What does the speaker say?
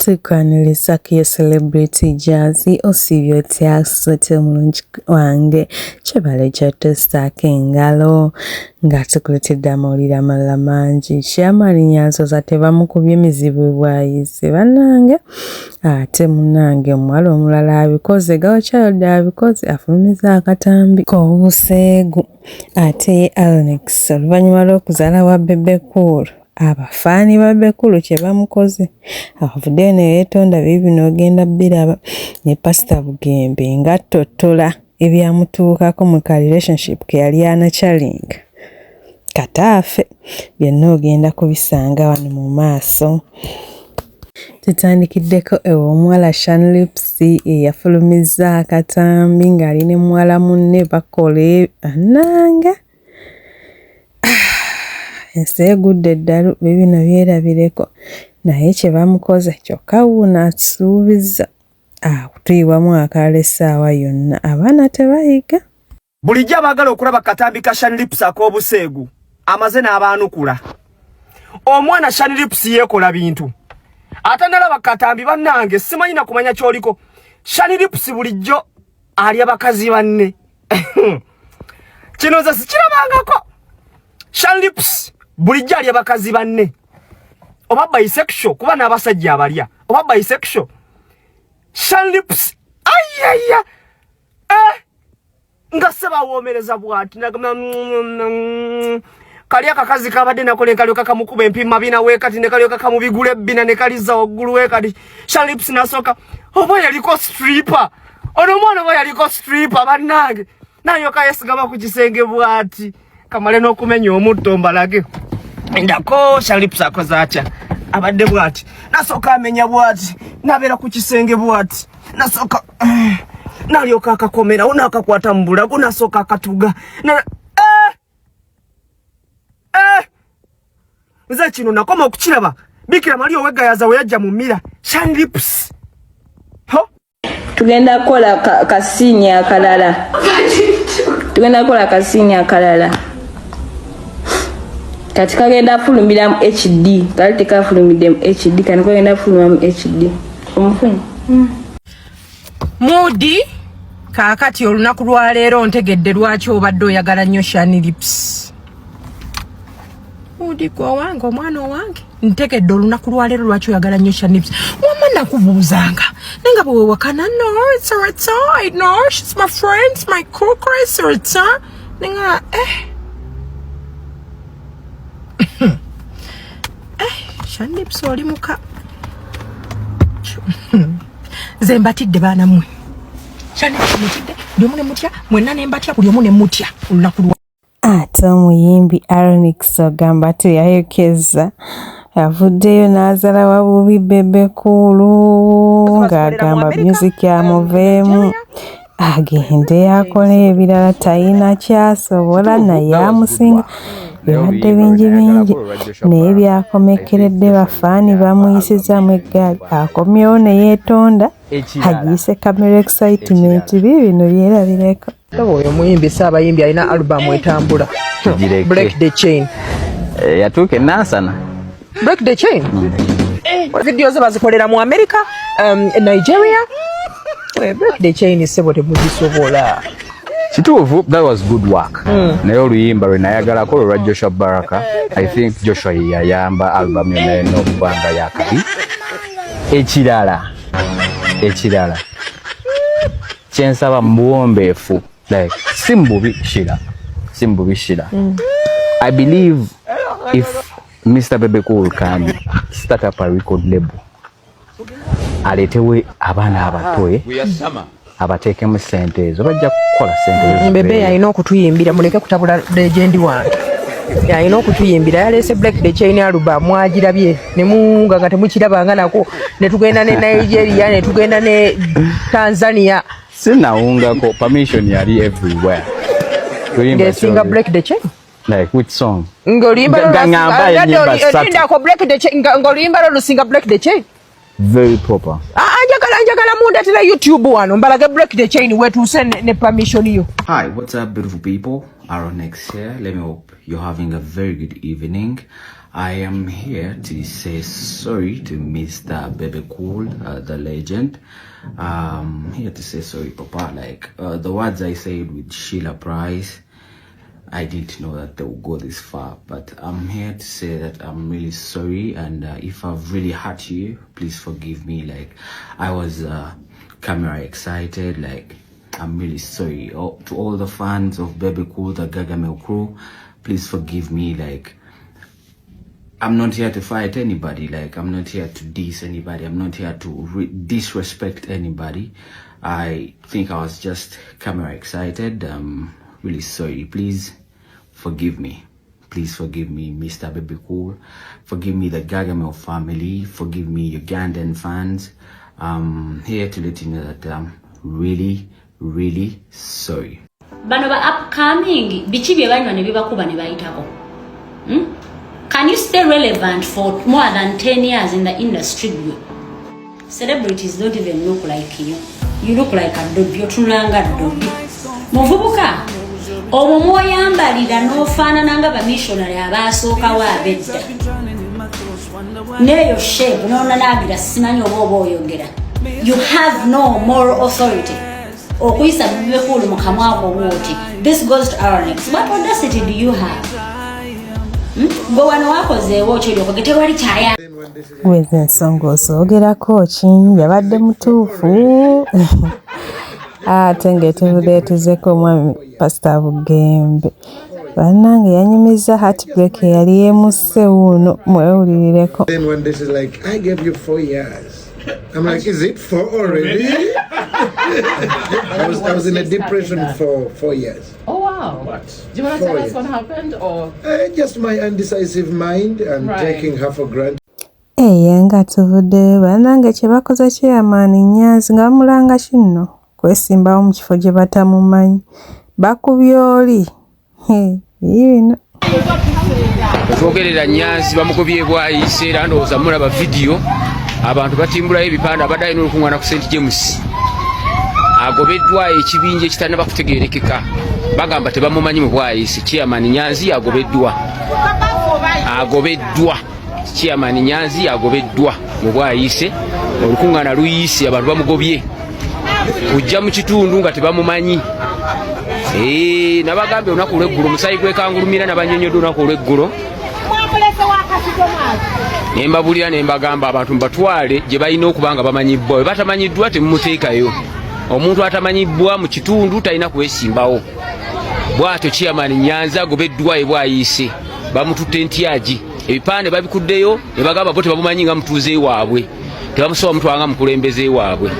Tukwaniriza kiyo celebrity Nyanzi osibye otya sote mulungi wange kyebale kyatestaako engalo nga tukuletedde amawulire amalala mangi kyamali Nyanzi oza tebamukubye emizibu bwayize bannange ate munnange omuwala omulala abikoze gawakyalodde abikoze afulumiza Akatambi Kobuseegu ate ye Aaronix oluvannyuma lw'okuzaala wa bebekulu abafaani ba bekulu kye bamukoze avuddeyo ne yeetonda bibino ogenda biraba ne pasita Bugembe nga tottola ebyamutuukako mu ka relationship ke yali anachalinga kataafe byonna ogenda kubisanga wano mu maaso. Tutandikiddeko omuwala Lips eyafulumiza Akatambi Ngali ne muwala munne bakole annanga ensi egudde eddalu bibino byerabireko naye kye bamukoze kyokka wuuna asuubiza kutuyiwamu akalala essaawa yonna abaana tebayiga. Bulijjo abaagala okulaba Akatambi ka Lips ak'obuseegu amaze n'abaanukula. Omwana Lips yeekola bintu ate nalaba Akatambi bannange simanyi na kumanya ky'oliko. Lips bulijjo ali abakazi banne kino nze sikirabangako. Lips bulijjo ali abakazi banne oba bisexual kuba n'abasajja abalya oba bisexual. Lips ayaya nga sebawoomereza bwati kali akakazi kabadde nako ne kalyoka kamukuba empima bina weekati ne kalyoka kamubigula ebbina ne kaliza waggulu weekati. Lips nasooka oba yaliko stripper ono omwana oba yaliko stripper bannange nayoka yesigama ku kisenge bwati kamale n'okumenya omutto mbalage ndako Lips akoze atya abadde bwati nasooka amenya bwati nabeera ku kisenge bwati nasooka nalyoka akakomera onakakwata mu bulago nasooka akatuga nze kino nakoma okukiraba Bikira Maria owegayaza we yajja mu mmira. Lips tugenda kukola kasinya akalala kati kagenda fulumira mu HD kali tekafulumidde mu HD kani kagenda fulumira mu HD omufunyi Mudi kakati olunaku lwa leero ntegedde lwaki obadde oyagala nnyo Lips. Mudi kwa wange omwana wange ntegedde olunaku lwa leero lwaki oyagala nnyo Lips. Wamma nakubuuzanga nenga bwe wakana no it's alright no she's my friend it's my co-creator nenga Lips oli muka zembatidde baana mwe Lips mutidde lyomune mutya mwenna ne mbatya ku lyomune mutya olunaku lwa ate omuyimbi Aaronix ogamba teyayokeza avuddeyo n'azaala wa bubi bebekulu ng'agamba music yamuveemu agende akola ebirala talina kyasobola naye amusinga bibadde bingi naye byakomekeredde bafaani bamuyisizaamu eggaali akomyewo ne yeetonda agiise camera excitement bibino byerabireko. oyo muyimbi Saabayimbi alina alubamu etambula Break the Chain yatuuka enansana Break the Chain video ze bazikolera mu America Nigeria Break the Chain sebo temugisobola kituufu that was good work naye oluyimba lwe nayagalako olwa Joshua Baraka I think Joshua yayamba album yonna n'okubanga yakabi ekirala kyensaba muwombeefu like simbubi shira I believe if Mr. Bebe Cool can start up a record label aletewe abaana abatoe abateekemu sente ezo bajja kukola sente Bebe alina okutuyimbira muleke kutabula legend wange alina okutuyimbira yaleese Break the Chain album agirabye ne munga nga temukirabanga nako ne tugenda ne Nigeria ne tugenda ne Tanzania sinawungako permission yali everywhere singa Break the Chain like which song ngolimba Break the Chain ngolimba lusinga Break the Chain very proper anjagala munda tele YouTube wano mbalage Break the Chain wetuuse ne permission yo. Hi, what's up beautiful people? Aaronix here. Let me hope you're having a very good evening. I am here to say sorry to Mr. Baby Cool, the legend. Here to say sorry, Papa. Like the words I said with Sheila Price, I didn't know that they would go this far. But I'm here to say that I'm really sorry, and if I've really hurt you, please forgive me. Like I was camera excited. Like I'm really sorry. To all the fans of Baby Cool, the Gagamel crew, please forgive me. Like I'm not here to fight anybody. Like I'm not here to diss anybody. I'm not here to disrespect anybody. I think I was just camera excited. I'm really sorry. Please forgive me. Please forgive me, Mr. Baby Cool. Forgive me, the Gagamel family. Forgive me, Ugandan fans. I'm here to let you know that I'm really sorry. Bano ba upcoming bichi bye banywa ne bibakuba ne bayitako. Can you stay relevant for more than 10 years in the industry? Celebrities don't even look like you. You look like a dobi, otunanga dobi. Muvubuka obo moyambalira n'ofaanana nga ba missionary abasooka wa abedda. Neyo shape n'ona nagira simanyi oba oyogera. You have no moral authority. Okuyisa bibekulu mu kamwa ko woti. This goes to Aaronix. What audacity do you have? Go wano wakozeewo kyolyoka getewali kyaya. Wezi ensonga osoogerako ki yabadde mutuufu. Ate ng'etuvudde tuzeko omwami Pastor Bugembe. Bannange yanyumiza heartbreak eyali yeemusse wuuno mwewulirireko. Then one day she's like, I gave you 4 years. I'm like, is it 4 already? I was in a depression for 4 years. Oh wow! What? Do you want to tell us what happened, or just my undecisive mind and taking her for granted. Nga tuvudde bannange kye bakoze Chairman Nyanzi nga bamulanga kinno kwesimbawo mu kifo gye batamumanyi bakubye oli bino twogerera Nyanzi bamukubye bwayise era ndowooza mulaba video abantu batimbulayo ebipande abadde alina olukuŋŋaana ku St. James agobeddwa ekibinja ekitanaba kutegeerekeka bagamba tebamumanyi mu bwayise. Chairman Nyanzi agobeddwa Chairman Nyanzi agobeddwa mu bwayise olukuŋŋaana luyise abantu bamugobye kujja mu kitundu nga tebamumanyi. Nabagambe olunaku olw'eggulu omusaayi gwekangulumira nabanyonyodde olunaku olw'eggulu nembabulira nembagamba abantu mbatwale gye balina okuba nga bamanyibbwa. Bwe batamanyiddwa temumuteekayo. Omuntu atamanyibbwa mu kitundu talina kwesimbawo. Bw'atyo Chairman Nyanzi agobeddwa ebwayise bamututte ntyagi ebipande babikuddeyo ne bagamba bo tebamumanyi nga mutuuze waabwe tebamusobola mutwala nga mukulembeze waabwe.